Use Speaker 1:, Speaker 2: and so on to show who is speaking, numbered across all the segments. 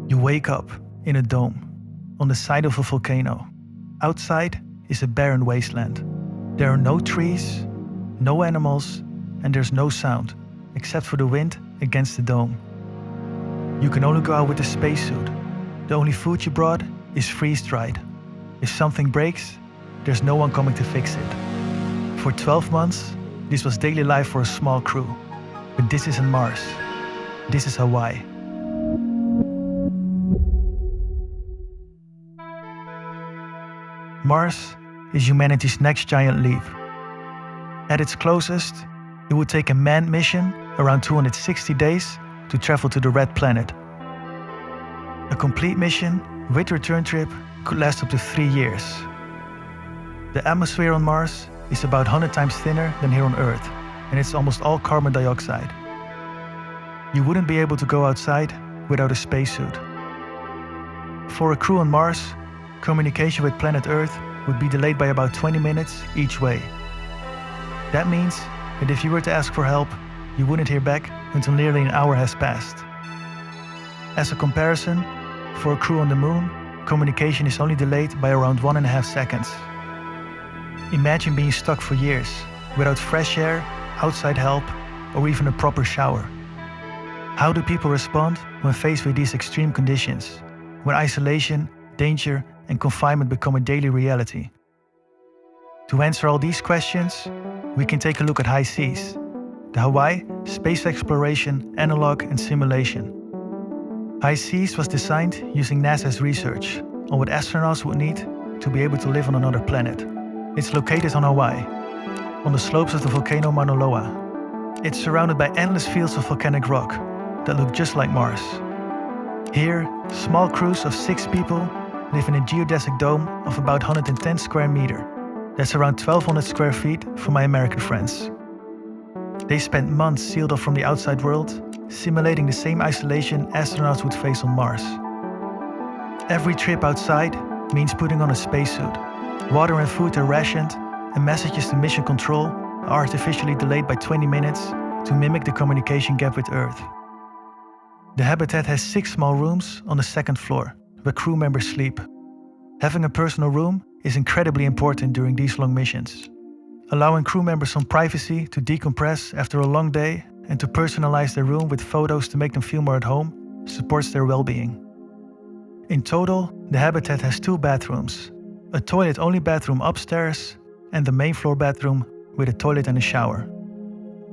Speaker 1: You wake up in a dome, on the side of a volcano. Outside is a barren wasteland. There are no trees, no animals, and there's no sound, except for the wind against the dome. You can only go out with a spacesuit. The only food you brought is freeze-dried. If something breaks, there's no one coming to fix it. For 12 months, this was daily life for a small crew. But this isn't Mars. This is Hawaii. Mars is humanity's next giant leap. At its closest, it would take a manned mission around 260 days to travel to the Red Planet. A complete mission with return trip could last up to 3 years. The atmosphere on Mars is about 100 times thinner than here on Earth, and it's almost all carbon dioxide. You wouldn't be able to go outside without a spacesuit. For a crew on Mars, communication with planet Earth would be delayed by about 20 minutes each way. That means that if you were to ask for help, you wouldn't hear back until nearly an hour has passed. As a comparison, for a crew on the Moon, communication is only delayed by around 1.5 seconds. Imagine being stuck for years, without fresh air, outside help, or even a proper shower. How do people respond when faced with these extreme conditions, when isolation, danger, and confinement become a daily reality? To answer all these questions, we can take a look at High Seas, the Hawaii Space Exploration Analog and Simulation. High Seas was designed using NASA's research on what astronauts would need to be able to live on another planet. It's located on Hawaii, on the slopes of the volcano Mauna Loa. It's surrounded by endless fields of volcanic rock that look just like Mars. Here, small crews of 6 people live in a geodesic dome of about 110 square meters. That's around 1,200 square feet for my American friends. They spent months sealed off from the outside world, simulating the same isolation astronauts would face on Mars. Every trip outside means putting on a spacesuit. Water and food are rationed, and messages to mission control are artificially delayed by 20 minutes to mimic the communication gap with Earth. The habitat has 6 small rooms on the 2nd floor, where crew members sleep. Having a personal room is incredibly important during these long missions. Allowing crew members some privacy to decompress after a long day and to personalize their room with photos to make them feel more at home supports their well-being. In total, the habitat has 2 bathrooms, a toilet-only bathroom upstairs and the main floor bathroom with a toilet and a shower.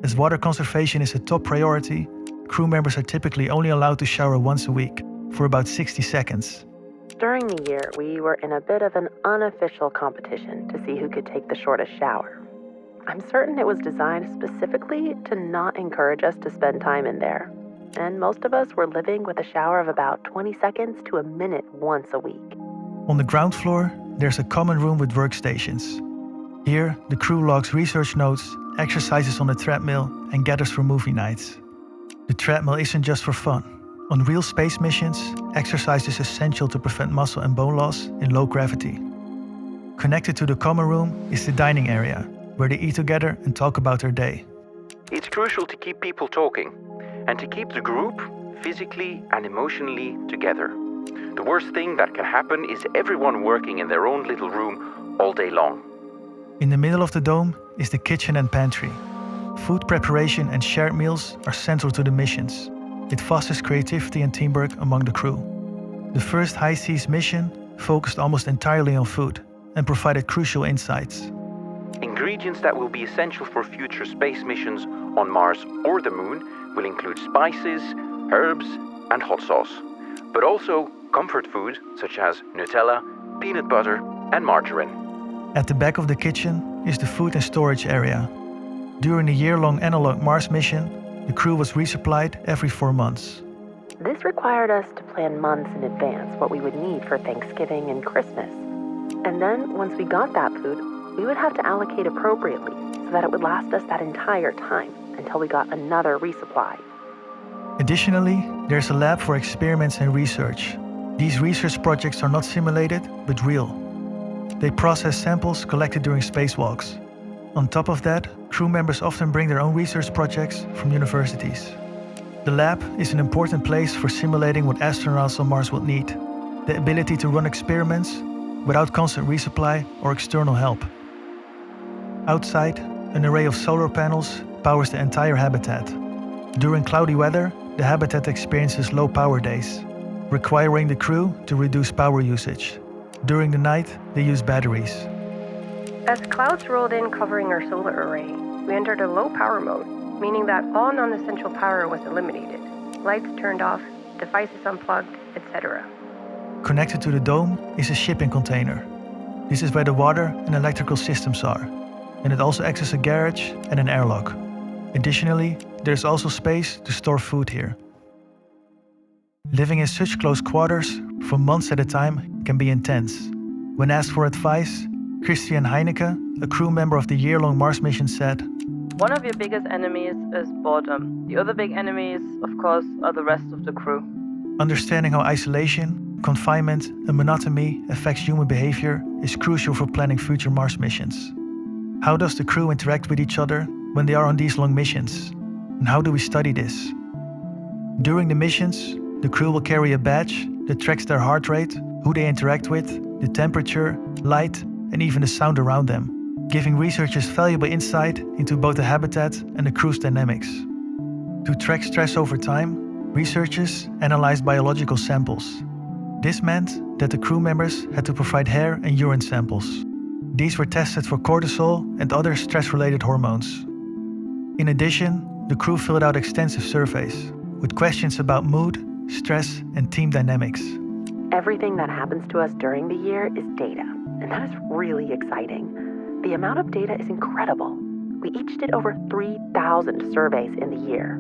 Speaker 1: As water conservation is a top priority, crew members are typically only allowed to shower once a week for about 60 seconds.
Speaker 2: During the year, we were in a bit of an unofficial competition to see who could take the shortest shower. I'm certain it was designed specifically to not encourage us to spend time in there, and most of us were living with a shower of about 20 seconds to a minute once a week.
Speaker 1: On the ground floor, there's a common room with workstations. Here, the crew logs research notes, exercises on the treadmill, and gathers for movie nights. The treadmill isn't just for fun. On real space missions, exercise is essential to prevent muscle and bone loss in low gravity. Connected to the common room is the dining area, where they eat together and talk about their day.
Speaker 3: It's crucial to keep people talking and to keep the group physically and emotionally together. The worst thing that can happen is everyone working in their own little room all day long.
Speaker 1: In the middle of the dome is the kitchen and pantry. Food preparation and shared meals are central to the missions. It fosters creativity and teamwork among the crew. The first High Seas mission focused almost entirely on food and provided crucial insights.
Speaker 3: Ingredients that will be essential for future space missions on Mars or the Moon will include spices, herbs, and hot sauce, but also comfort food such as Nutella, peanut butter, and margarine.
Speaker 1: At the back of the kitchen is the food and storage area. During the year-long analog Mars mission, the crew was resupplied every 4 months.
Speaker 2: This required us to plan months in advance what we would need for Thanksgiving and Christmas. And then, once we got that food, we would have to allocate appropriately so that it would last us that entire time until we got another resupply.
Speaker 1: Additionally, there's a lab for experiments and research. These research projects are not simulated, but real. They process samples collected during spacewalks. On top of that, crew members often bring their own research projects from universities. The lab is an important place for simulating what astronauts on Mars will need: the ability to run experiments without constant resupply or external help. Outside, an array of solar panels powers the entire habitat. During cloudy weather, the habitat experiences low power days, requiring the crew to reduce power usage. During the night, they use batteries.
Speaker 4: As clouds rolled in covering our solar array, we entered a low power mode, meaning that all non-essential power was eliminated. Lights turned off, devices unplugged, etc.
Speaker 1: Connected to the dome is a shipping container. This is where the water and electrical systems are, and it also acts as a garage and an airlock. Additionally, there is also space to store food here. Living in such close quarters for months at a time can be intense. When asked for advice, Christiane Heinicke, a crew member of the year-long Mars mission, said,
Speaker 5: "One of your biggest enemies is boredom. The other big enemies, of course, are the rest of the crew."
Speaker 1: Understanding how isolation, confinement, and monotony affects human behavior is crucial for planning future Mars missions. How does the crew interact with each other when they are on these long missions? And how do we study this? During the missions, the crew will carry a badge that tracks their heart rate, who they interact with, the temperature, light, and even the sound around them, giving researchers valuable insight into both the habitat and the crew's dynamics. To track stress over time, researchers analyzed biological samples. This meant that the crew members had to provide hair and urine samples. These were tested for cortisol and other stress-related hormones. In addition, the crew filled out extensive surveys with questions about mood, stress, and team dynamics.
Speaker 2: Everything that happens to us during the year is data, and that is really exciting. The amount of data is incredible. We each did over 3,000 surveys in the year.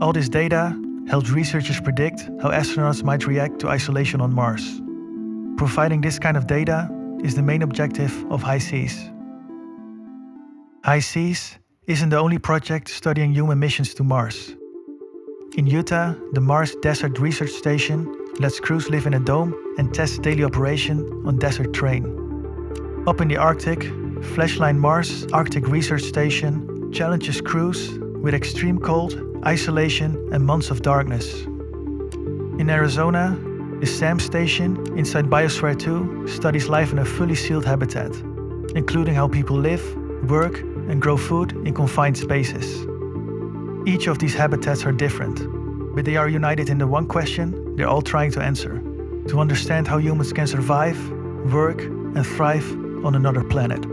Speaker 1: All this data helps researchers predict how astronauts might react to isolation on Mars. Providing this kind of data is the main objective of HI-SEAS. HI-SEAS isn't the only project studying human missions to Mars. In Utah, the Mars Desert Research Station lets crews live in a dome and test daily operation on desert terrain. Up in the Arctic, Flashline Mars Arctic Research Station challenges crews with extreme cold, isolation, and months of darkness. In Arizona, the SAM station inside Biosphere 2 studies life in a fully sealed habitat, including how people live, work, and grow food in confined spaces. Each of these habitats are different, but they are united in the one question they're all trying to answer: to understand how humans can survive, work, and thrive on another planet.